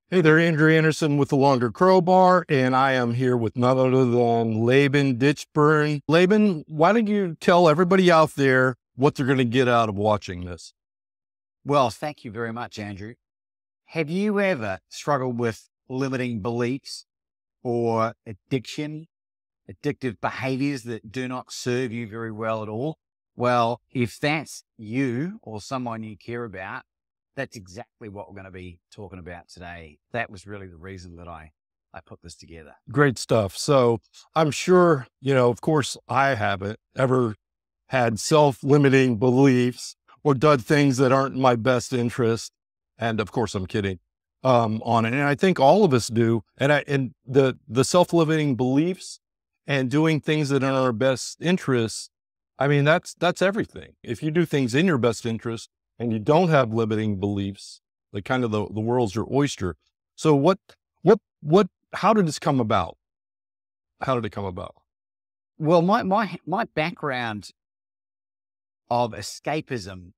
Hey there, Andrew Anderson with the Longer Crowbar, and I am here with none other than Laban Ditchburn. Laban, why don't you tell everybody out there what they're going to get out of watching this? Well, thank you very much, Andrew. Have you ever struggled with limiting beliefs or addiction, addictive behaviors that do not serve you very well at all? Well, if that's you or someone you care about, that's exactly what we're going to be talking about today. That was really the reason that I put this together. Great stuff. So I'm sure, of course, I haven't ever had self-limiting beliefs or done things that aren't in my best interest. And of course, I'm kidding on it. And I think all of us do. And the self-limiting beliefs and doing things that are in our best interest, I mean, that's everything. If you do things in your best interest and you don't have limiting beliefs, like kind of the world's your oyster. So how did this come about? How did it come about? Well, my background of escapism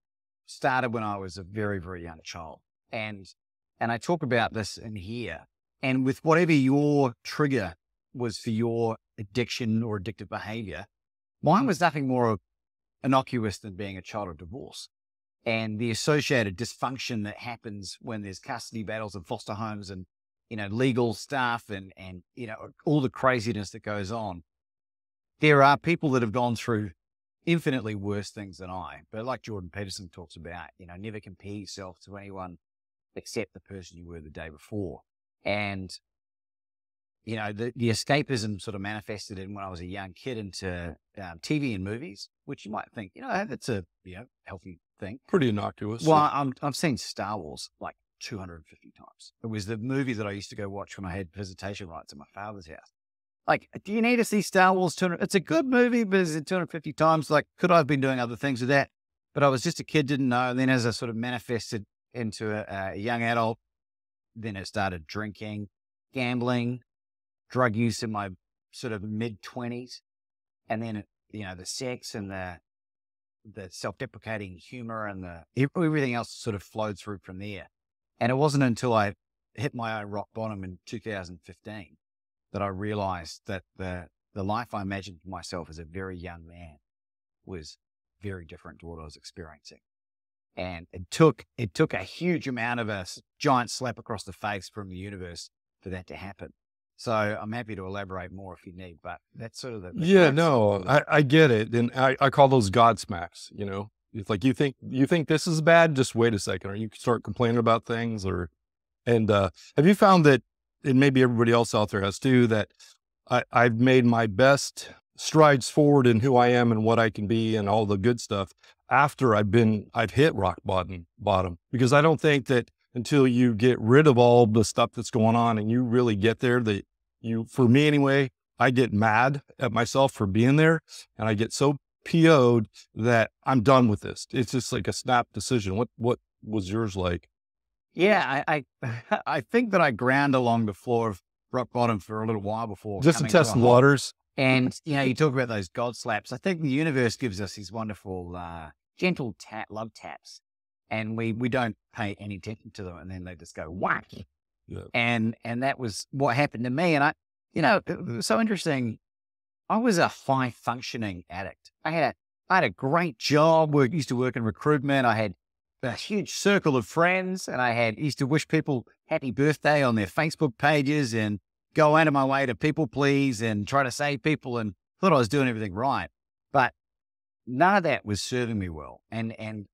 started when I was a very, very young child. And I talk about this in here. And with whatever your trigger was for your addiction or addictive behavior, mine was nothing more innocuous than being a child of divorce and the associated dysfunction that happens when there's custody battles and foster homes and, legal stuff and, all the craziness that goes on. There are people that have gone through infinitely worse things than I, but like Jordan Peterson talks about, never compare yourself to anyone except the person you were the day before. And, the escapism sort of manifested in when I was a young kid into TV and movies, which you might think, that's a, healthy thing. Pretty innocuous. Well, I've seen Star Wars like 250 times. It was the movie that I used to go watch when I had visitation rights at my father's house. Like, do you need to see Star Wars? It's a good movie, but is it 250 times? Like, could I have been doing other things with that? But I was just a kid, didn't know. And then as I sort of manifested into a young adult, then it started drinking, gambling, drug use in my sort of mid-20s. And then, the sex and the self-deprecating humor and everything else sort of flowed through from there. And it wasn't until I hit my own rock bottom in 2015 that I realized that the life I imagined for myself as a very young man was very different to what I was experiencing. And it took a huge amount of a giant slap across the face from the universe for that to happen. So I'm happy to elaborate more if you need, but that's sort of I get it. And I call those God smacks, It's like, you think this is bad, just wait a second, or you start complaining about things and have you found that, and maybe everybody else out there has too, that I've made my best strides forward in who I am and what I can be and all the good stuff after I've hit rock bottom, because I don't think that until you get rid of all the stuff that's going on and you really get there, that for me anyway, I get mad at myself for being there and I get so PO'd that I'm done with this. It's just like a snap decision. What was yours like? Yeah, I think that I ground along the floor of rock bottom for a little while before. Just to test the waters. And, you talk about those God slaps. I think the universe gives us these wonderful, gentle love taps. And we don't pay any attention to them. And then they just go whack. Yeah. And that was what happened to me. And it was so interesting. I was a high functioning addict. I had a great job. Used to work in recruitment. I had a huge circle of friends, and I used to wish people happy birthday on their Facebook pages and go out of my way to people please and try to save people, and thought I was doing everything right. But none of that was serving me well. And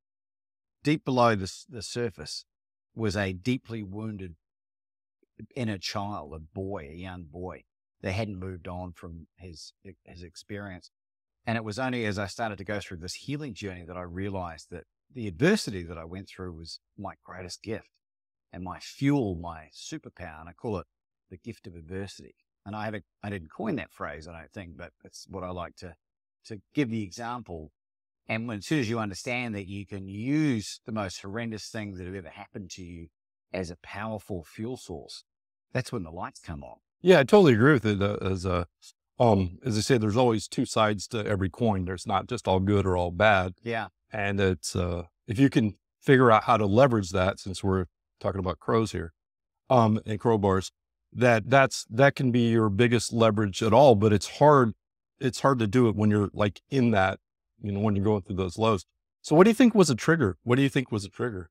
deep below the surface was a deeply wounded inner child, a young boy that hadn't moved on from his experience. And it was only as I started to go through this healing journey that I realized that the adversity that I went through was my greatest gift and my fuel, my superpower. And I call it the gift of adversity. And I didn't coin that phrase, I don't think, but it's what I like to give the example. And as soon as you understand that you can use the most horrendous things that have ever happened to you as a powerful fuel source, that's when the lights come on. Yeah, I totally agree with it. As I say, there's always two sides to every coin. There's not just all good or all bad. Yeah. And it's, if you can figure out how to leverage that, since we're talking about crows here, and crowbars, that can be your biggest leverage at all, but it's hard to do it when you're like in that, when you're going through those lows. So what do you think was a trigger? What do you think was a trigger?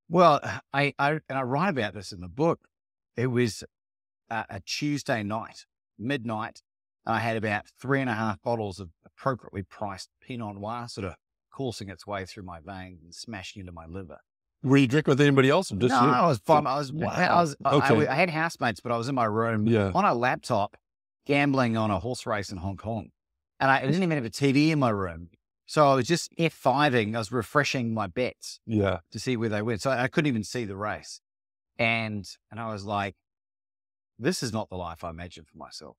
Well, and I write about this in the book. It was a Tuesday night, midnight, and I had about 3.5 bottles of appropriately priced Pinot Noir sort of coursing its way through my veins and smashing into my liver. Were you drinking with anybody else or just No, you? I was fine. Wow. Okay. I had housemates, but I was in my room Yeah. on a laptop gambling on a horse race in Hong Kong. And I didn't even have a TV in my room. So I was just F5ing. I was refreshing my bets Yeah. to see where they went. So I couldn't even see the race. And I was like, this is not the life I imagined for myself.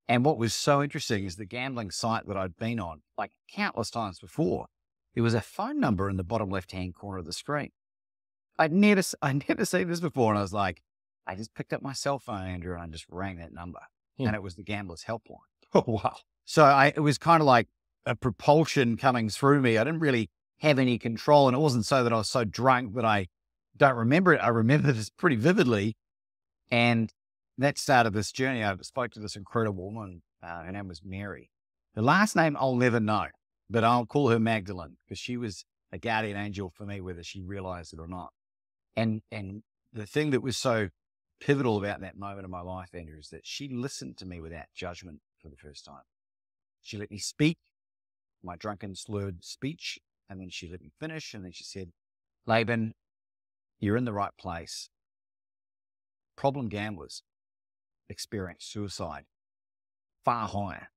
And what was so interesting is the gambling site that I'd been on, like countless times before, there was a phone number in the bottom left-hand corner of the screen. I'd never seen this before. And I was like, I just picked up my cell phone, Andrew, and I just rang that number. And it was the gambler's helpline. Oh, wow. So it was kind of like a propulsion coming through me. I didn't really have any control. And it wasn't so that I was so drunk that I don't remember it. I remember this pretty vividly. And that started this journey. I spoke to this incredible woman. Her name was Mary. The last name I'll never know, but I'll call her Magdalene because she was a guardian angel for me, whether she realized it or not. And the thing that was so pivotal about that moment in my life, Andrew, is that she listened to me without judgment for the first time. She let me speak my drunken, slurred speech, and then she let me finish. And then she said, Laban, you're in the right place. Problem gamblers experience suicide far higher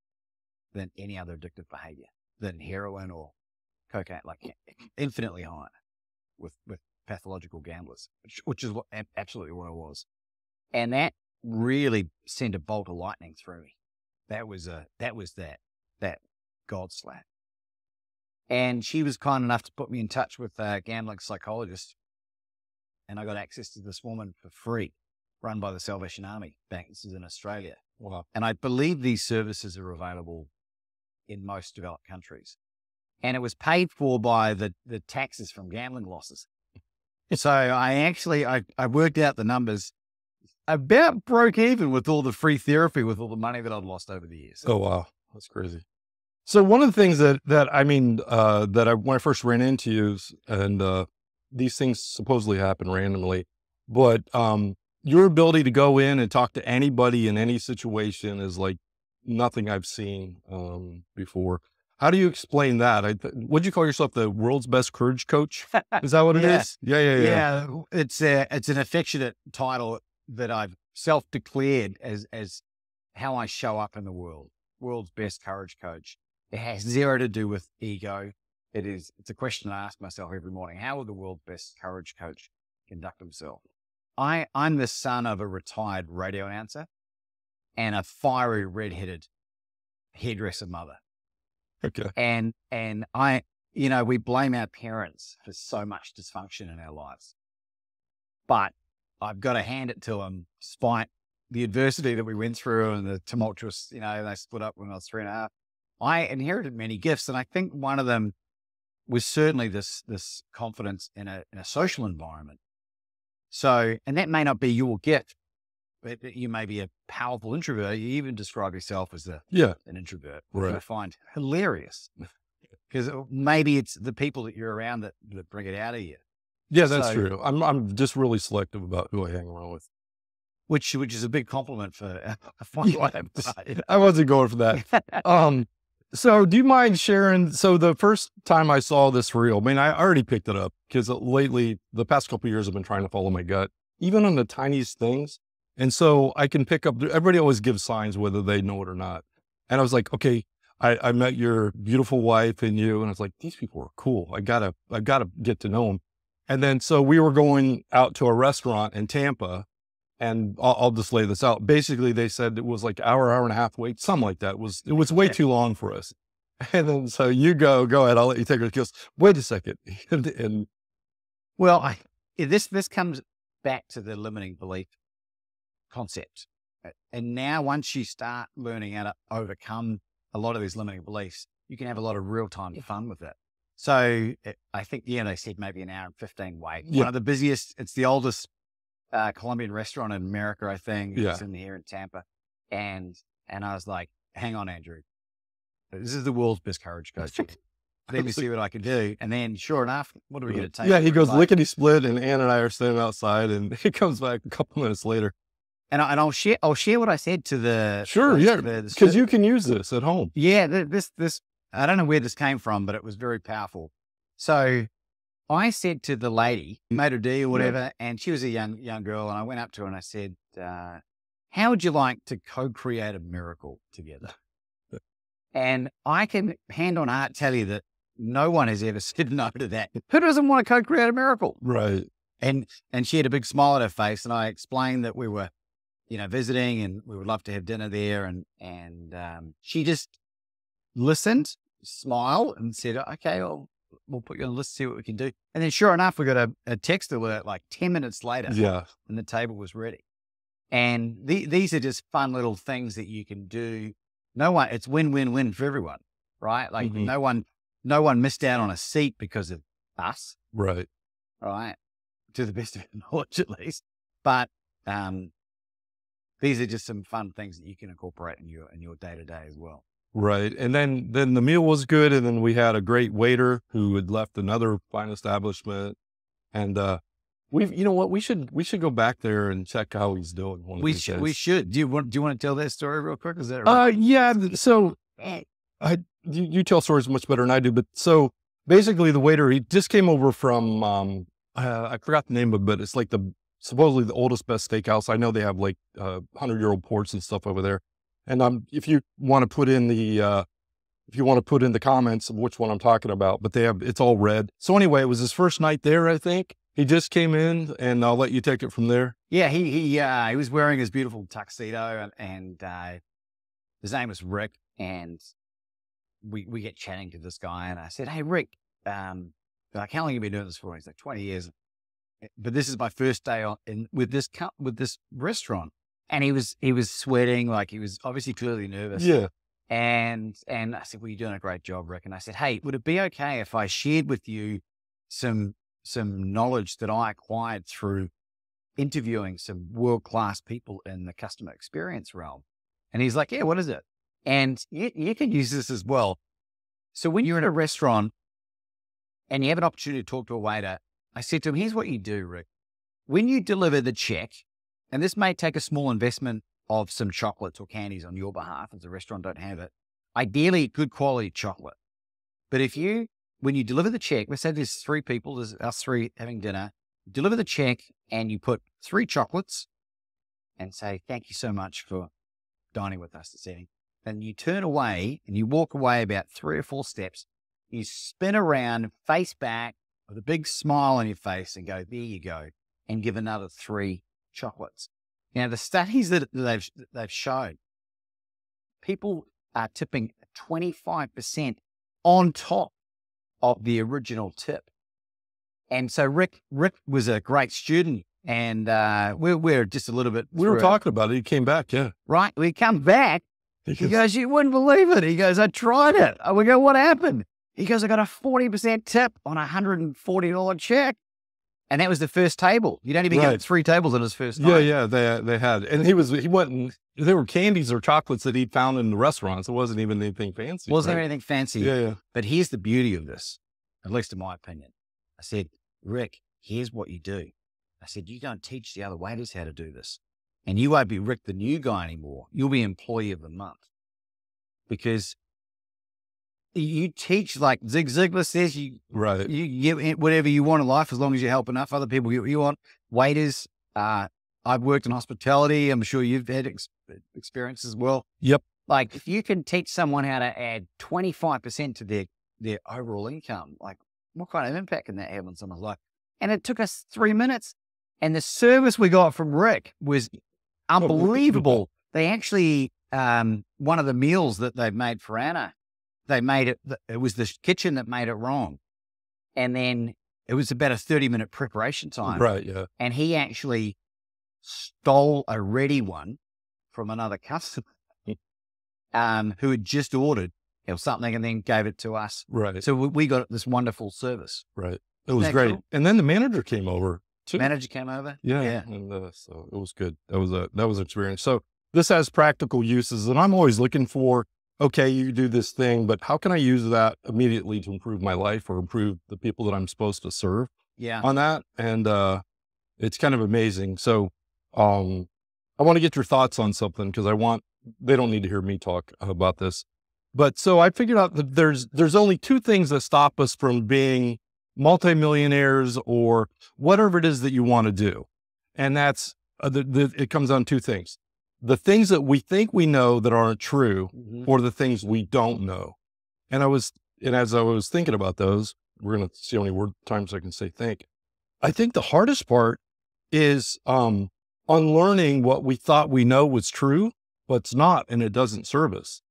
than any other addictive behavior, than heroin or cocaine, like infinitely higher with pathological gamblers, which is absolutely what it was. And that really sent a bolt of lightning through me. That was that God slap. And she was kind enough to put me in touch with a gambling psychologist. And I got access to this woman for free, run by the Salvation Army. This is in Australia. Wow. And I believe these services are available in most developed countries. And it was paid for by the taxes from gambling losses. So I worked out the numbers, about broke even with all the free therapy, with all the money that I'd lost over the years. Oh, wow. That's crazy. So one of the things when I first ran into you, and these things supposedly happen randomly, but your ability to go in and talk to anybody in any situation is like nothing I've seen before. How do you explain that? Would you call yourself the world's best courage coach? Is that what it is? Yeah. It's an affectionate title that I've self-declared as how I show up in the world. World's best courage coach. It has zero to do with ego. It's a question I ask myself every morning. How will the world's best courage coach conduct himself? I'm the son of a retired radio announcer and a fiery redheaded hairdresser mother. Okay. And we blame our parents for so much dysfunction in our lives, but I've got to hand it to them, despite the adversity that we went through and the tumultuous, they split up when I was 3.5. I inherited many gifts. And I think one of them was certainly this confidence in a social environment. So, and that may not be your gift, but you may be a powerful introvert. You even describe yourself as an introvert, which I find hilarious because maybe it's the people that you're around that bring it out of you. Yeah, that's true. I'm just really selective about who I hang around with. Which is a big compliment for a fun life. I wasn't going for that. So do you mind sharing? So the first time I saw this reel, I already picked it up because lately, the past couple of years, I've been trying to follow my gut, even on the tiniest things. And so I can pick up, everybody always gives signs whether they know it or not. And I was like, okay, I met your beautiful wife and you, and I was like, these people are cool. I gotta get to know them. And then, so we were going out to a restaurant in Tampa, and I'll just lay this out. Basically, they said it was like hour and a half wait, something like that. It was way too long for us. And then, so you go ahead. I'll let you take it. He goes, wait a second. and well, this comes back to the limiting belief concept. And now once you start learning how to overcome a lot of these limiting beliefs, you can have a lot of real-time fun with it. So I think, they said maybe an hour and 15 wait. One of the busiest, it's the oldest Colombian restaurant in America, I think. Yeah. It's in here in Tampa. And I was like, hang on, Andrew. This is the world's best courage coach. Let me see what I can do. And then sure enough, what are we going to take? Yeah, he goes lickety split, and Ann and I are standing outside, and he comes back a couple minutes later. And I'll share what I said to the sure, yeah, because you can use this at home. Yeah, this I don't know where this came from, but it was very powerful. So I said to the lady, made her D or whatever, and she was a young girl, and I went up to her and I said, "How would you like to co-create a miracle together?" And I can hand on heart tell you that no one has ever said no to that. Who doesn't want to co-create a miracle? Right. And she had a big smile on her face, and I explained that we were, visiting, and we would love to have dinner there. And she just listened, smiled, and said, "Okay, we'll put you on the list, see what we can do." And then sure enough, we got a text alert like 10 minutes later. Yeah. And the table was ready. And these are just fun little things that you can do. It's win-win-win for everyone, right? Like no one missed out on a seat because of us. Right. Right. To the best of your knowledge, at least. But these are just some fun things that you can incorporate in your day-to-day as well. Right. And then the meal was good. And then we had a great waiter who had left another fine establishment. And we should go back there and check how he's doing. We should. Do you want to tell that story real quick? Is that right? Yeah. So you tell stories much better than I do, but so basically the waiter, he just came over from, I forgot the name of it, but it's like supposedly the oldest, best steakhouse. I know they have like 100-year-old ports and stuff over there. And if you want to put in the comments of which one I'm talking about, but it's all red. So anyway, it was his first night there, I think. He just came in, and I'll let you take it from there. Yeah, he was wearing his beautiful tuxedo, and his name was Rick, and we get chatting to this guy, and I said, "Hey, Rick, like, how long have you been doing this for?" He's like, 20 years. But this is my first day with this restaurant. And he was sweating, like he was obviously clearly nervous. Yeah. And I said, "Well, you're doing a great job, Rick." And I said, "Hey, would it be okay if I shared with you some knowledge that I acquired through interviewing some world-class people in the customer experience realm?" And he's like, "Yeah, what is it?" And you can use this as well. So when you're in a restaurant and you have an opportunity to talk to a waiter, I said to him, "Here's what you do, Rick. When you deliver the check," and this may take a small investment of some chocolates or candies on your behalf, as the restaurant don't have it, ideally good quality chocolate. But when you deliver the check, let's say there's 3 people, there's us 3 having dinner, deliver the check and you put 3 chocolates and say, "Thank you so much for dining with us this evening." Then you turn away and you walk away about 3 or 4 steps. You spin around, face back with a big smile on your face and go, "There you go," and give another 3 chocolates. Now, the studies that they've shown, people are tipping 25% on top of the original tip. And so Rick was a great student, and we're just a little bit. We were talking about it. He came back, yeah. Right. We come back. He goes, "You wouldn't believe it." He goes, "I tried it." We go, "What happened?" He goes, "I got a 40% tip on a $140 check." And that was the first table. You'd only been given 3 tables on his first night. Yeah, they had. And he went and there were candies or chocolates that he'd found in the restaurants. It wasn't even anything fancy. Wasn't anything fancy. Yeah. But here's the beauty of this, at least in my opinion. I said, "Rick, here's what you do." I said, "You don't teach the other waiters how to do this. And you won't be Rick the new guy anymore. You'll be employee of the month. Because you teach, like Zig Ziglar says, you get whatever you want in life as long as you help enough other people get what you want." Waiters, I've worked in hospitality. I'm sure you've had experience as well. Yep. Like if you can teach someone how to add 25% to their overall income, like what kind of impact can that have on someone's life? And it took us 3 minutes. And the service we got from Rick was unbelievable. They actually, one of the meals that they've made for Anna, it was the kitchen that made it wrong. And then it was about a 30-minute preparation time. Right, yeah. And he actually stole a ready one from another customer who had just ordered or something and then gave it to us. Right. So we got this wonderful service. Right. It was great. Cool? And then the manager came over too. Manager came over. Yeah. And so it was good. That was an experience. So this has practical uses, and I'm always looking for, okay, you do this thing, but how can I use that immediately to improve my life or improve the people that I'm supposed to serve on that? And it's kind of amazing. So I want to get your thoughts on something because they don't need to hear me talk about this. But so I figured out that there's only two things that stop us from being multimillionaires or whatever it is that you want to do. And that's, it comes on two things. The things that we think we know that aren't true, or the things we don't know. And as I was thinking about those, we're going to see how many times I can say think. I think the hardest part is unlearning what we thought we know was true, but it's not, and it doesn't serve us.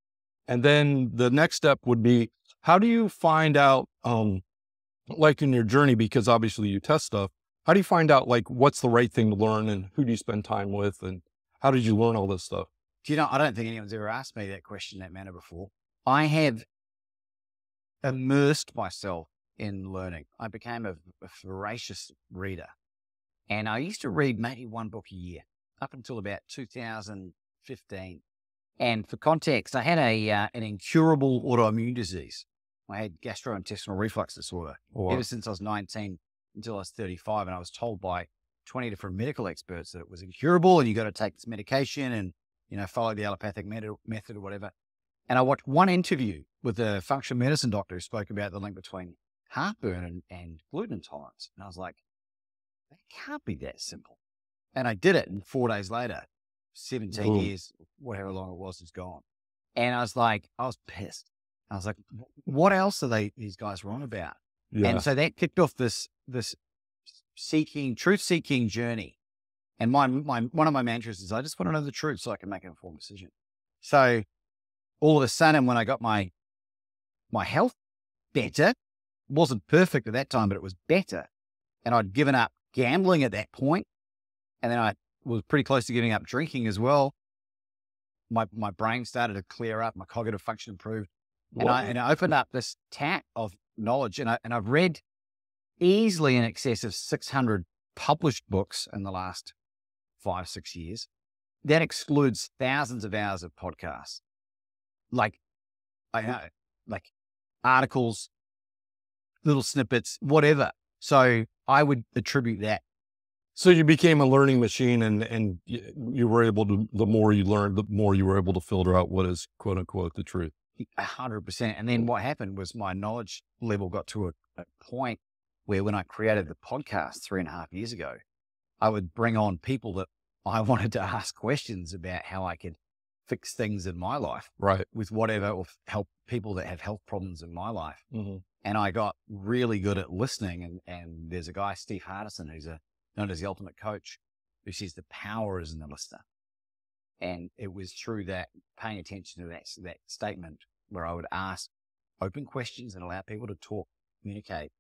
And then the next step would be, how do you find out, like in your journey, because obviously you test stuff, how do you find out like what's the right thing to learn and who do you spend time with and how did you learn all this stuff? Do you know, I don't think anyone's ever asked me that question in that manner before. I have immersed myself in learning. I became a voracious reader. And I used to read maybe one book a year up until about 2015. And for context, I had an incurable autoimmune disease. I had gastrointestinal reflux disorder ever since I was 19 until I was 35. And I was told by 20 different medical experts that it was incurable and you got to take this medication and, follow the allopathic method or whatever. And I watched one interview with a functional medicine doctor who spoke about the link between heartburn and gluten intolerance. And I was like, that can't be that simple. And I did it. And 4 days later, 17 years, whatever long it was, is gone. And I was pissed. I was like, what else are these guys wrong about? Yeah. And so that kicked off this truth-seeking journey. And one of my mantras is, I just want to know the truth so I can make an informed decision. So all of a sudden, when I got my health better, wasn't perfect at that time, but it was better. And I'd given up gambling at that point. And then I was pretty close to giving up drinking as well. My brain started to clear up, my cognitive function improved. And I opened up this tap of knowledge, and I've read easily in excess of 600 published books in the last 5-6 years. That excludes thousands of hours of podcasts, like articles, little snippets, whatever. So I would attribute that. So you became a learning machine, and you were able to, the more you learned, the more you were able to filter out what is quote unquote the truth. 100%. And then what happened was my knowledge level got to a point where when I created the podcast 3.5 years ago, I would bring on people that I wanted to ask questions about how I could fix things in my life, right, with whatever, or help people that have health problems in my life. And I got really good at listening. And there's a guy, Steve Hardison, who's known as the ultimate coach, who says the power is in the listener. And it was through that, paying attention to that statement, where I would ask open questions and allow people to talk, communicate.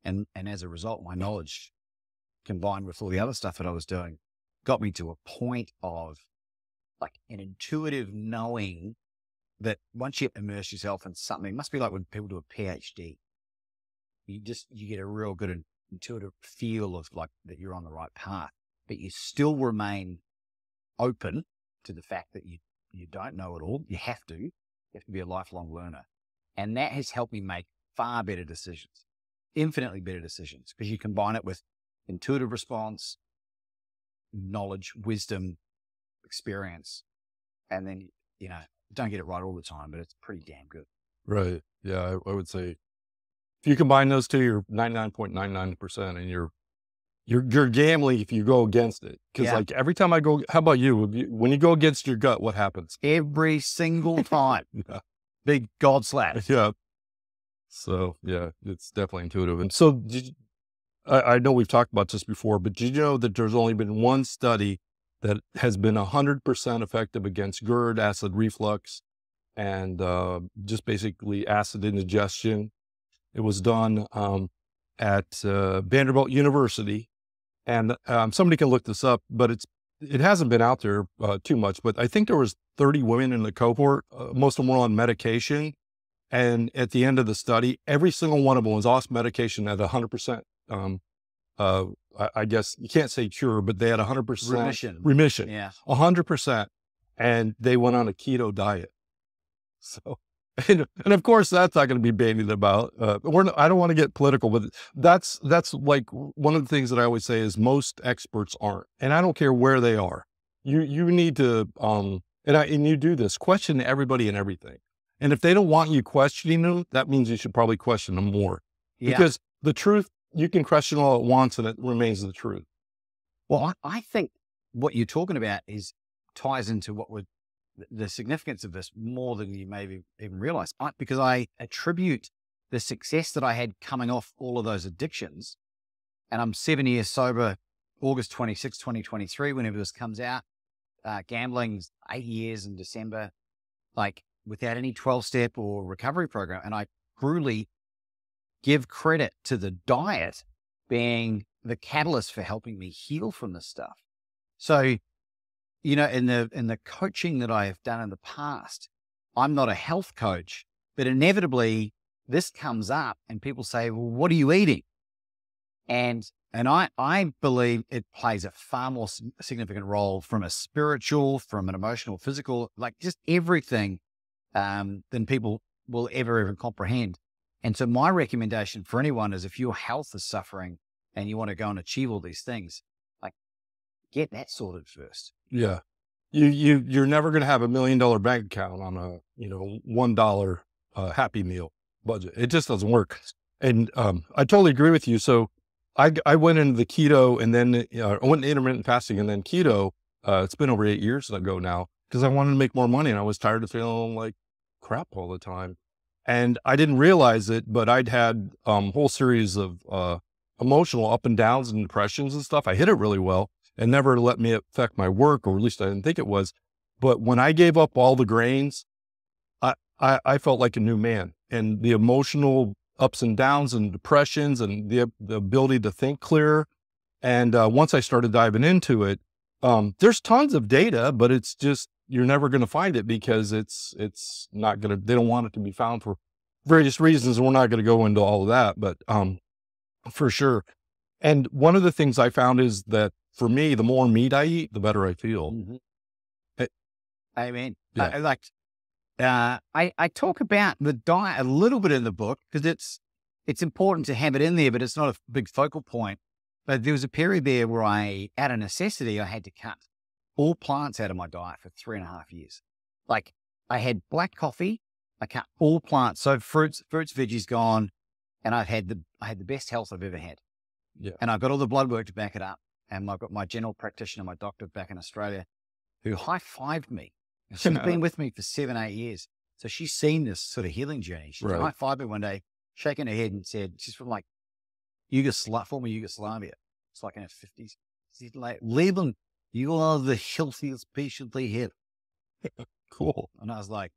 And as a result, my knowledge combined with all the other stuff that I was doing got me to a point of like an intuitive knowing that once you immerse yourself in something, it must be like when people do a PhD, you get a real good intuitive feel of like that you're on the right path, but you still remain open to the fact that you don't know it all. You have to be a lifelong learner. And that has helped me make far better decisions, infinitely better decisions, because you combine it with intuitive response, knowledge, wisdom, experience, and then, don't get it right all the time, but it's pretty damn good. Right. Yeah. I would say if you combine those two, you're 99.99%, and you're gambling if you go against it. Cause like every time I go, how about you? When you go against your gut, what happens? Every single time. Yeah. Big God slap. Yeah. So yeah, it's definitely intuitive. And so I know we've talked about this before, but did you know that there's only been one study that has been 100% effective against GERD, acid reflux, and just basically acid indigestion? It was done at Vanderbilt University, and somebody can look this up, but it hasn't been out there too much. But I think there was 30 women in the cohort. Most of them were on medication, and at the end of the study, every single one of them was off medication at 100% I guess you can't say cure, but they had 100% remission, Yeah. 100%. And they went on a keto diet. So, and of course that's not going to be bandied about. I don't want to get political, but that's like one of the things that I always say is most experts aren't, and I don't care where they are. You need to, and you do this, question everybody and everything. And if they don't want you questioning them, that means you should probably question them more. Yeah. Because the truth, you can question all at once and it remains the truth. Well, I think what you're talking about ties into the significance of this more than you maybe even realize. Because I attribute the success that I had coming off all of those addictions, and I'm 7 years sober, August 26, 2023, whenever this comes out. Gambling's 8 years in December, like without any 12-step or recovery program. And I truly give credit to the diet being the catalyst for helping me heal from this stuff. So, in the coaching that I have done in the past, I'm not a health coach, but inevitably this comes up and people say, well, what are you eating? And I believe it plays a far more significant role from a spiritual, from an emotional, physical, like just everything than people will ever even comprehend. And so my recommendation for anyone is if your health is suffering and you want to go and achieve all these things, like get that sorted first. Yeah. You're never going to have $1 million bank account on a, $1 Happy Meal budget. It just doesn't work. And I totally agree with you. So I went into the keto and then I went into intermittent fasting and then keto. It's been over 8 years ago now because I wanted to make more money and I was tired of feeling like crap all the time. And I didn't realize it, but I'd had a whole series of emotional up and downs and depressions and stuff. I hit it really well and never let me affect my work, or at least I didn't think it was. But when I gave up all the grains, I felt like a new man, and the emotional ups and downs and depressions and the ability to think clearer. And once I started diving into it, there's tons of data, but it's just, you're never going to find it because it's not going to, they don't want it to be found for various reasons. And we're not going to go into all of that, but for sure. And one of the things I found is that for me, the more meat I eat, the better I feel. Mm-hmm. I mean, yeah. I talk about the diet a little bit in the book because it's important to have it in there, but it's not a big focal point. But there was a period there where out of necessity, I had to cut all plants out of my diet for 3.5 years. Like I had black coffee, I cut all plants. So fruits, veggies gone. And I had the best health I've ever had. Yeah. And I've got all the blood work to back it up. And I've got my general practitioner, my doctor back in Australia, who high-fived me. She's been with me for 7-8 years. So she's seen this sort of healing journey. She high-fived me one day, shaking her head and said, she's from like former Yugoslavia. It's like in her 50s. She's like, Leben, you are the healthiest patient they have. Cool. And I was like,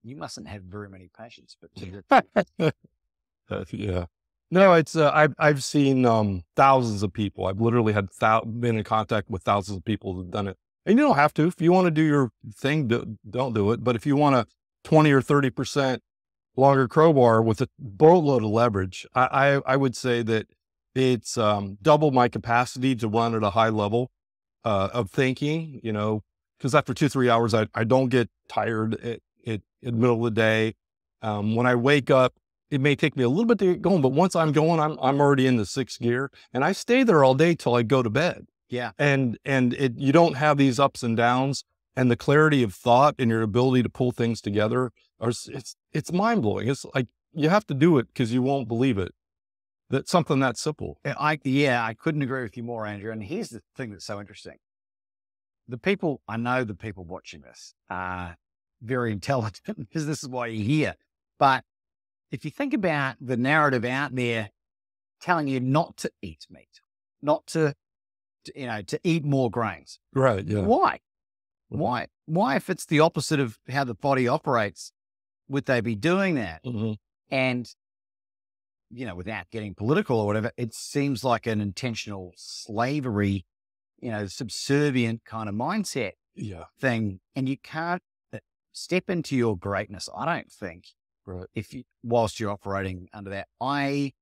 you mustn't have very many patients, but yeah. No, it's, I've seen, thousands of people. I've literally had been in contact with thousands of people who've done it. And you don't have to. If you want to do your thing, don't do it. But if you want a 20 or 30% longer crowbar with a boatload of leverage, I would say that it's, double my capacity to run at a high level, of thinking, because after 2-3 hours, I don't get tired in the middle of the day. When I wake up, it may take me a little bit to get going, but once I'm going, I'm already in the 6th gear and I stay there all day till I go to bed. Yeah. And you don't have these ups and downs, and the clarity of thought and your ability to pull things together it's mind blowing. It's like, you have to do it because you won't believe it. That's something that simple. I couldn't agree with you more, Andrew. And here's the thing that's so interesting. I know the people watching this are very intelligent because this is why you're here. But if you think about the narrative out there telling you not to eat meat, not to eat more grains. Right. Yeah. Why? Why, if it's the opposite of how the body operates, would they be doing that? Mm-hmm. And, without getting political or whatever, it seems like an intentional slavery, subservient kind of mindset thing. And you can't step into your greatness, I don't think, whilst you're operating under that. I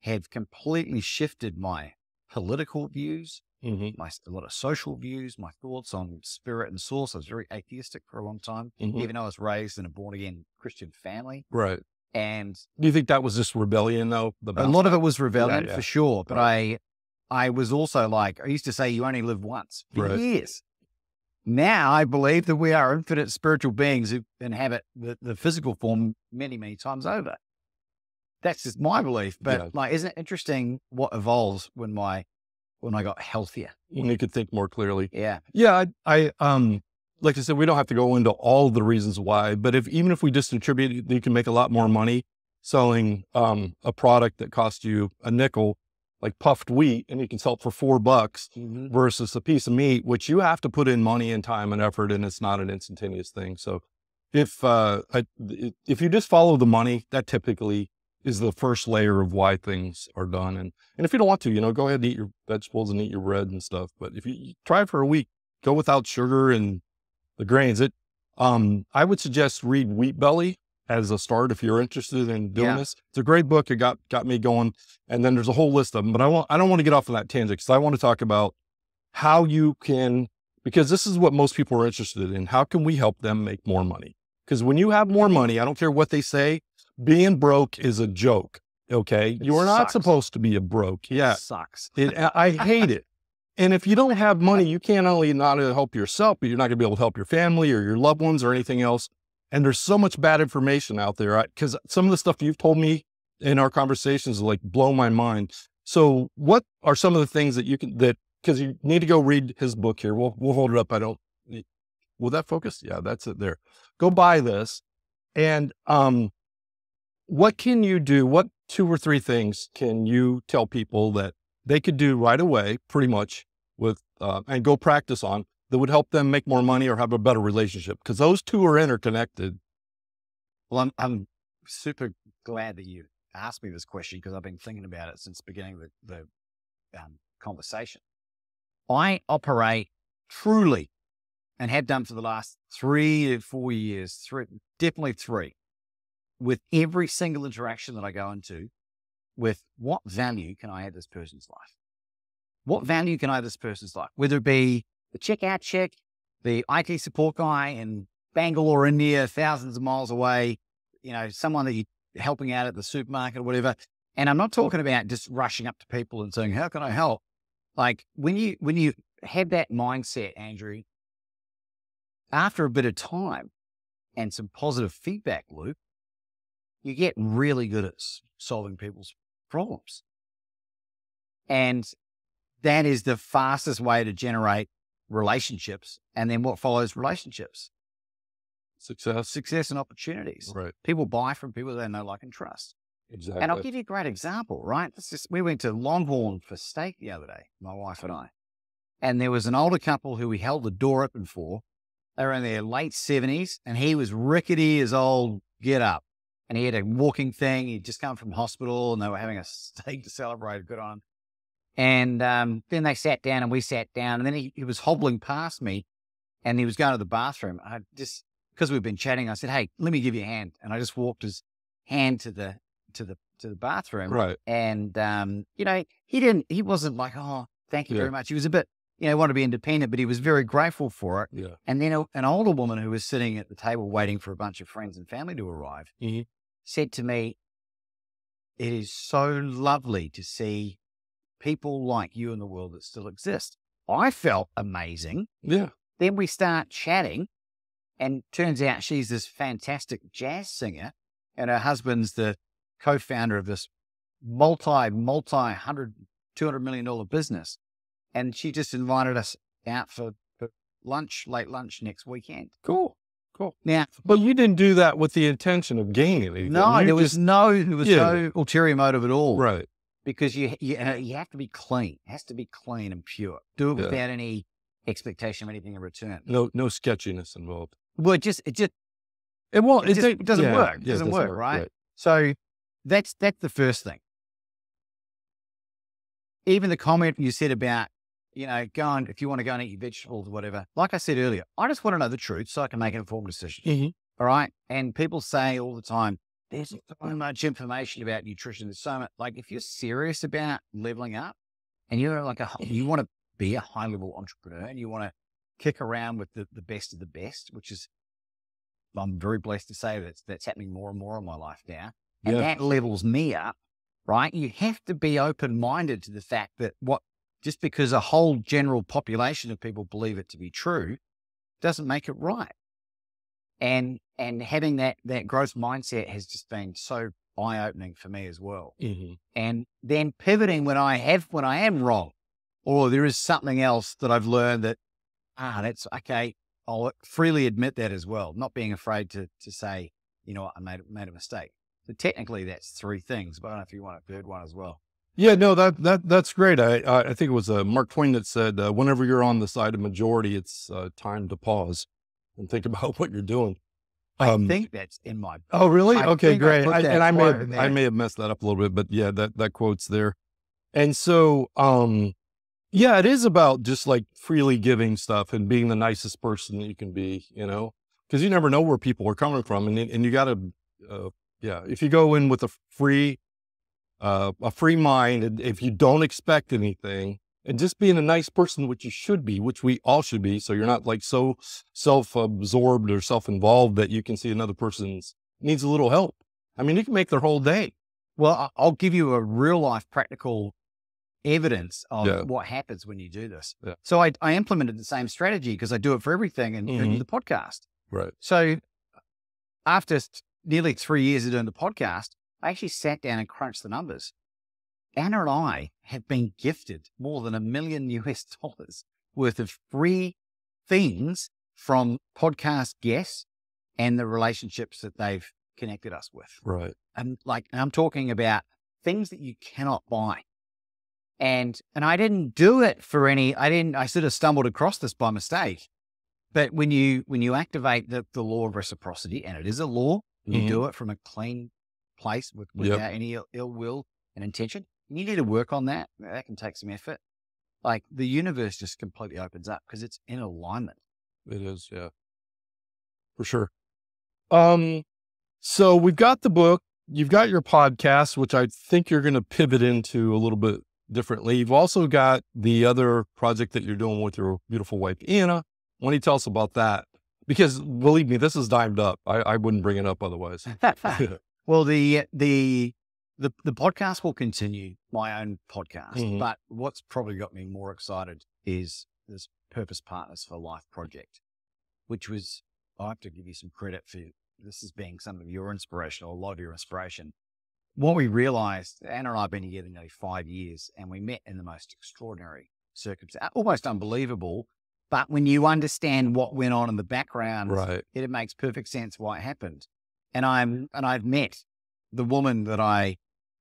have completely shifted my political views, Mm-hmm. a lot of social views, my thoughts on spirit and source. I was very atheistic for a long time, Mm-hmm. even though I was raised in a born again Christian family. Right. And Do you think that was just rebellion though? a lot of it was rebellion Yeah. for sure. But Right. I was also like, I used to say, you only live once for Right. years. Now I believe that we are infinite spiritual beings who inhabit the physical form many, many times over. That's just my belief. But Yeah. like, isn't it interesting what evolves when I got healthier? When you could think more clearly. Yeah. Yeah. I like I said, we don't have to go into all the reasons why, but even if we just attribute, you can make a lot more money selling a product that costs you a nickel, like puffed wheat, and you can sell it for $4 Mm-hmm. versus a piece of meat, which you have to put in money and time and effort, and it's not an instantaneous thing. So if you just follow the money, that typically is the first layer of why things are done. And if you don't want to, go ahead and eat your vegetables and eat your bread and stuff. But if you try it for a week, go without sugar and the grains. I would suggest read Wheat Belly as a start if you're interested in doing this. It's a great book. It got me going. And then there's a whole list of them, but I don't want to get off on that tangent because I want to talk about how you can, because this is what most people are interested in. How can we help them make more money? Because when you have more money, I don't care what they say, being broke is a joke. Okay. You are not supposed to be a broke. Yeah. It sucks. I hate it. And if you don't have money, you can't only not help yourself, but you're not going to be able to help your family or your loved ones or anything else. And there's so much bad information out there because some of the stuff you've told me in our conversations like blow my mind. So what are some of the things that you can, because you need to go read his book here. We'll hold it up. Will that focus? Yeah, that's it there. Go buy this. And, what can you do? What 2 or 3 things can you tell people that they could do right away, pretty much with, and go practice on that would help them make more money or have a better relationship? Because those two are interconnected. Well, I'm super glad that you asked me this question because I've been thinking about it since the beginning of the conversation. I operate truly and have done for the last 3 to 4 years, definitely 3, with every single interaction that I go into, with what value can I add this person's life? What value can I add this person's life? Whether it be the checkout chick, the IT support guy in Bangalore, India, thousands of miles away, someone that you're helping out at the supermarket or whatever. And I'm not talking about just rushing up to people and saying, how can I help? Like when you have that mindset, Andrew, after a bit of time and some positive feedback loop, you get really good at solving people's problems. And that is the fastest way to generate relationships. And then what follows relationships? Success and opportunities. Right. People buy from people they know, like, and trust. Exactly. And I'll give you a great example, right? We went to Longhorn for steak the other day, my wife and I. And there was an older couple who we held the door open for. They were in their late 70s, and he was rickety as old get up. And he had a walking thing. He'd just come from hospital, and they were having a steak to celebrate. Good on him. And then they sat down, and we sat down. And then he was hobbling past me, and he was going to the bathroom. I just, because we've been chatting, I said, "Hey, let me give you a hand." And I just walked his hand to the bathroom. Right. And he wasn't like, "Oh, thank you very much." He was a bit, wanted to be independent, but he was very grateful for it. Yeah. And then an older woman who was sitting at the table waiting for a bunch of friends and family to arrive said to me, "It is so lovely to see people like you in the world that still exist." I felt amazing. Yeah. Then we start chatting, and turns out she's this fantastic jazz singer, and her husband's the co-founder of this $200 million business. And she just invited us out for late lunch next weekend. Cool. Now, But you didn't do that with the intention of gaining anything. no, there was no ulterior motive at all. Right. Because you have to be clean. It has to be clean and pure. Do it without any expectation of anything in return. No sketchiness involved. Well, it doesn't work. It doesn't work, right? So that's the first thing. Even the comment you said about, if you want to go and eat your vegetables or whatever, like I said earlier, I just want to know the truth so I can make an informed decision. All right. And people say all the time, there's so much information about nutrition. There's so much, like, if you're serious about leveling up, and you're like you want to be a high level entrepreneur, and you want to kick around with the best of the best, which is, I'm very blessed to say that's happening more and more in my life now. And that levels me up, right? You have to be open-minded to the fact that just because a whole general population of people believe it to be true doesn't make it right. And having that growth mindset has just been so eye-opening for me as well. Mm-hmm. And then pivoting when I am wrong, or there is something else that I've learned that, that's okay. I'll freely admit that as well. Not being afraid to say, you know what, I made a mistake. So technically that's 3 things, but I don't know if you want a third one as well. Yeah, no, that's great. I think it was Mark Twain that said, whenever you're on the side of majority, it's time to pause and think about what you're doing. I think that's in my. Oh, really? Okay, great. I may have messed that up a little bit, but yeah, that quote's there. And so, yeah, it is about just like freely giving stuff and being the nicest person that you can be, you know, because you never know where people are coming from, and you got to, if you go in with a free mind, and if you don't expect anything, and just being a nice person, which you should be, which we all should be. So you're not like so self-absorbed or self-involved that you can see another person's needs a little help. I mean, you can make their whole day. Well, I'll give you a real life practical evidence of what happens when you do this. Yeah. So I implemented the same strategy because I do it for everything in the podcast. Right. So after nearly 3 years of doing the podcast, I actually sat down and crunched the numbers. Anna and I have been gifted more than $1 million worth of free things from podcast guests and the relationships that they've connected us with. Right. And I'm talking about things that you cannot buy. And I didn't do it for I sort of stumbled across this by mistake. But when you activate the law of reciprocity, and it is a law, you do it from a clean place without any ill will and intention. You need to work on that. That can take some effort. Like the universe just completely opens up because it's in alignment. It is, yeah, for sure. So we've got the book, you've got your podcast, which I think you're going to pivot into a little bit differently. You've also got the other project that you're doing with your beautiful wife, Anna. Why don't you tell us about that? Because believe me, this is dimed up. I wouldn't bring it up otherwise. Well, the podcast will continue, my own podcast, but what's probably got me more excited is this Purpose Partners for Life project, which was, I have to give you some credit for this as being some of your inspiration, or a lot of your inspiration. What we realized, Anna and I have been together nearly 5 years, and we met in the most extraordinary circumstances, almost unbelievable. But when you understand what went on in the background, right, it makes perfect sense why it happened. And I've met the woman that I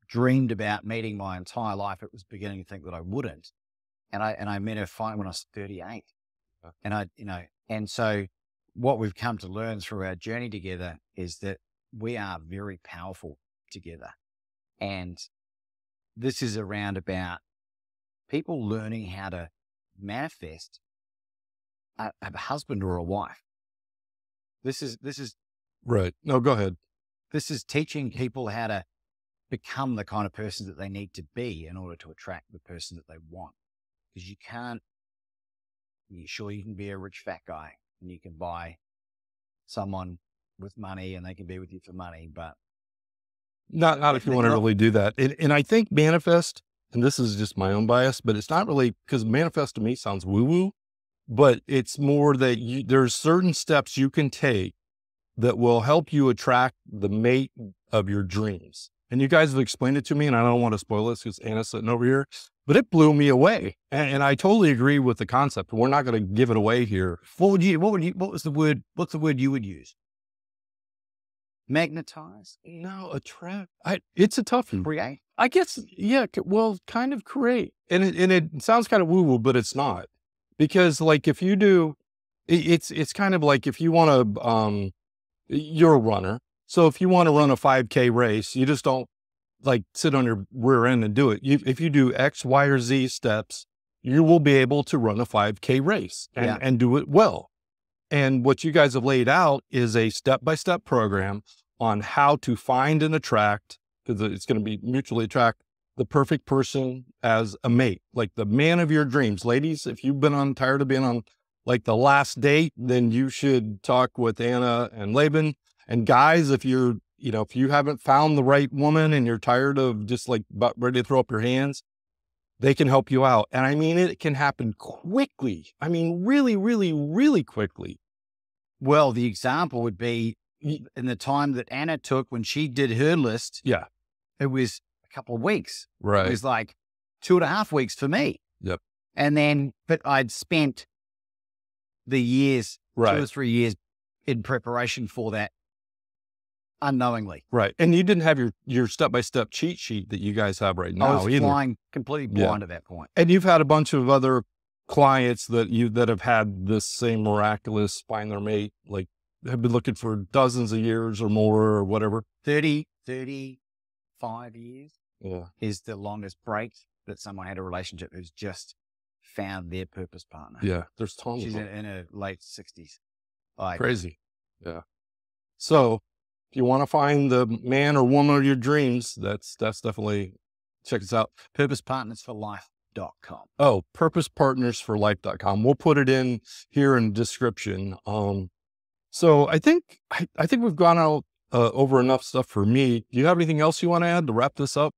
dreamed about meeting my entire life. It was beginning to think that I wouldn't. And I met her finally when I was 38. And so what we've come to learn through our journey together is that we are very powerful together. And this is around about people learning how to manifest a husband or a wife. This is right. No, go ahead. This is teaching people how to become the kind of person that they need to be in order to attract the person that they want. Because you can be a rich fat guy and you can buy someone with money and they can be with you for money, but not if you want to really do that. And I think manifest, and this is just my own bias, but it's not really, because manifest to me sounds woo-woo, but it's more that there's certain steps you can take that will help you attract the mate of your dreams. And you guys have explained it to me, and I don't want to spoil this because Anna's sitting over here, but it blew me away. And I totally agree with the concept. We're not going to give it away here. What's the word you would use? Magnetize? No, attract. It's a tough one. Create? I guess, yeah, well, kind of create. And it sounds kind of woo-woo, but it's not. Because like if you do, it's kind of like if you want to, you're a runner. So if you want to run a 5K race, you just don't like sit on your rear end and do it. If you do X, Y, or Z steps, you will be able to run a 5K race and do it well. And what you guys have laid out is a step-by-step program on how to find and attract, because it's going to be mutually attract the perfect person as a mate, like the man of your dreams. Ladies, if you've been tired of being on like the last date, then you should talk with Anna and Laban. And guys, if you haven't found the right woman and you're tired of just like about ready to throw up your hands, they can help you out. And I mean, it can happen quickly. I mean, really, really, really quickly. Well, the example would be in the time that Anna took when she did her list. Yeah. It was a couple of weeks. Right. It was like 2.5 weeks for me. Yep. And then, but I'd spent the years, right. 2 or 3 years in preparation for that unknowingly. Right. And you didn't have your step-by-step cheat sheet that you guys have right now I was either. flying completely blind at that point. And you've had a bunch of other clients that have had this same miraculous find their mate, like have been looking for dozens of years or more or whatever. 35 years is the longest break that someone had a relationship who's just found their purpose partner. Yeah. There's tons She's of them. in her late 60s. Crazy. Yeah. So if you want to find the man or woman of your dreams, that's definitely, check us out. Purposepartnersforlife.com. Oh, purposepartnersforlife.com. We'll put it in here in the description. So I think we've gone out over enough stuff for me. Do you have anything else you want to add to wrap this up?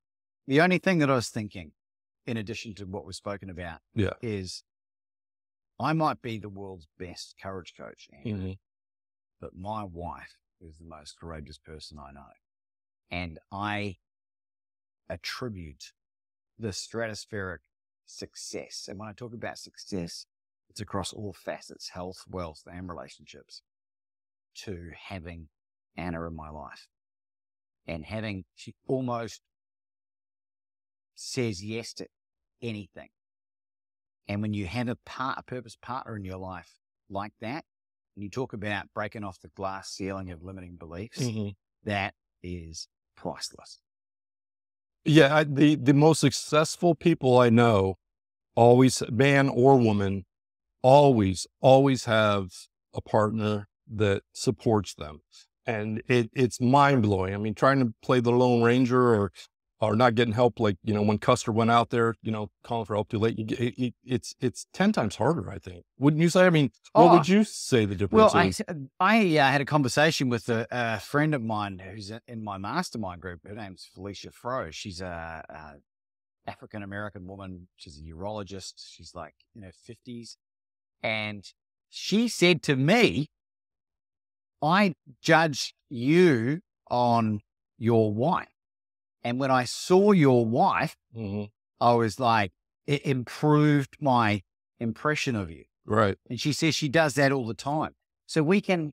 The only thing that I was thinking, in addition to what we've spoken about, is I might be the world's best courage coach, Andrew, but my wife is the most courageous person I know. And I attribute the stratospheric success. And when I talk about success, it's across all facets, health, wealth, and relationships, to having Anna in my life. And she almost says yes to anything. And when you have a purpose partner in your life like that, and you talk about breaking off the glass ceiling of limiting beliefs, that is priceless. Yeah. The most successful people I know, always, man or woman, always have a partner that supports them. And it's mind blowing. I mean, trying to play the Lone Ranger or not getting help, like, when Custer went out there, calling for help too late, it's 10 times harder, I think. Wouldn't you say? I mean, what would you say the difference is? I had a conversation with a friend of mine who's in my mastermind group. Her name's Felicia Froh. She's a African-American woman. She's a urologist. She's like in her 50s. And she said to me, I judge you on your wife. And when I saw your wife, I was like, it improved my impression of you. Right. And she says she does that all the time. So we can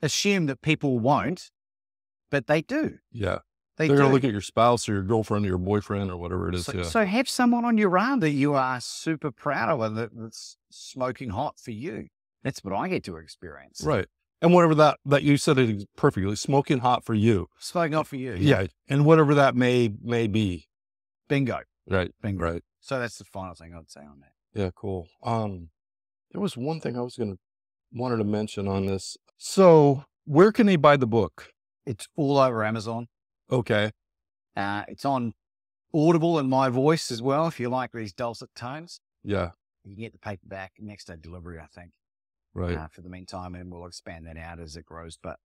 assume that people won't, but they do. Yeah. They're going to look at your spouse or your girlfriend or your boyfriend or whatever it is. So have someone on your arm that you are super proud of and that's smoking hot for you. That's what I get to experience. Right. And whatever that you said it perfectly, smoking hot for you. Smoking hot for you. Yeah. And whatever that may be. Bingo. Right. Bingo. Right. So that's the final thing I'd say on that. Yeah, cool. There was one thing I wanted to mention on this. So where can they buy the book? It's all over Amazon. Okay. It's on Audible in my voice as well, if you like these dulcet tones. Yeah. You can get the paperback next day delivery, I think. Right. For the meantime, and we'll expand that out as it grows. But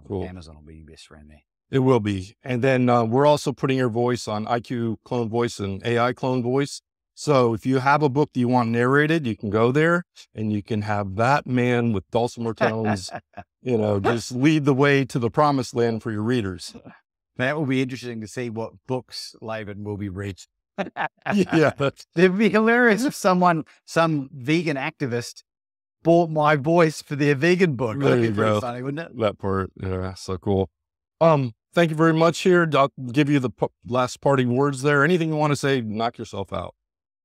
cool. Amazon will be your best friend there. It will be. And then we're also putting your voice on IQ Clone Voice and AI Clone Voice. So if you have a book that you want narrated, you can go there and you can have that man with dulcimer tones, just lead the way to the promised land for your readers. That will be interesting to see what books Laban will be reading. Yeah. It'd be hilarious if some vegan activist bought my voice for their vegan book. There you go. Funny, wouldn't it? That part. Yeah. So cool. Thank you very much here. I'll give you the last parting words there. Anything you want to say, knock yourself out.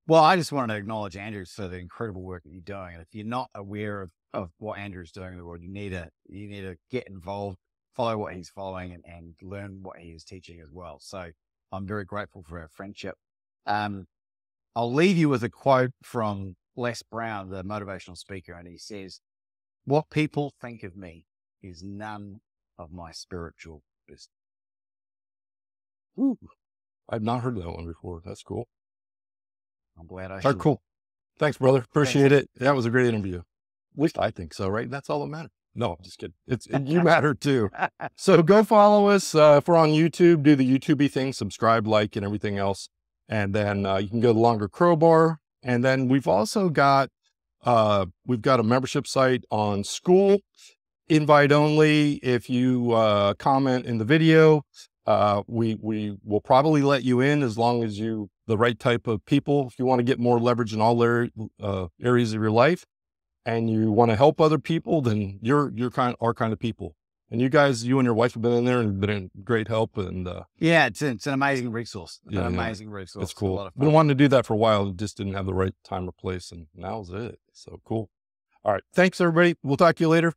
Well, I just wanted to acknowledge Andrew for the incredible work that you're doing. And if you're not aware of what Andrew's doing in the world, you need to get involved, follow what he's following and learn what he is teaching as well. So I'm very grateful for our friendship. I'll leave you with a quote from Les Brown, the motivational speaker. And he says, "What people think of me is none of my spiritual business." Ooh. I've not heard that one before. That's cool. I'm glad I All right, shared. cool. Thanks, brother. Appreciate it. That was a great interview. At least I think so, right? That's all that matters. No, I'm just kidding. You matter too. So go follow us. If we're on YouTube, do the YouTubey thing, subscribe, like, and everything else. And then you can go to Longer Crowbar. And then we've also got, we've got a membership site on School, invite only. If you comment in the video, we will probably let you in as long as you, the right type of people. If you want to get more leverage in all areas of your life, and you want to help other people, then you're our kind of people. And you guys, you and your wife have been in there and been in great help. And yeah, it's an amazing resource. Yeah, An amazing resource. it's cool. A lot of Been fun. wanting to do that for a while, just didn't have the right time or place, and now's it. So cool. All right, thanks everybody. We'll talk to you later.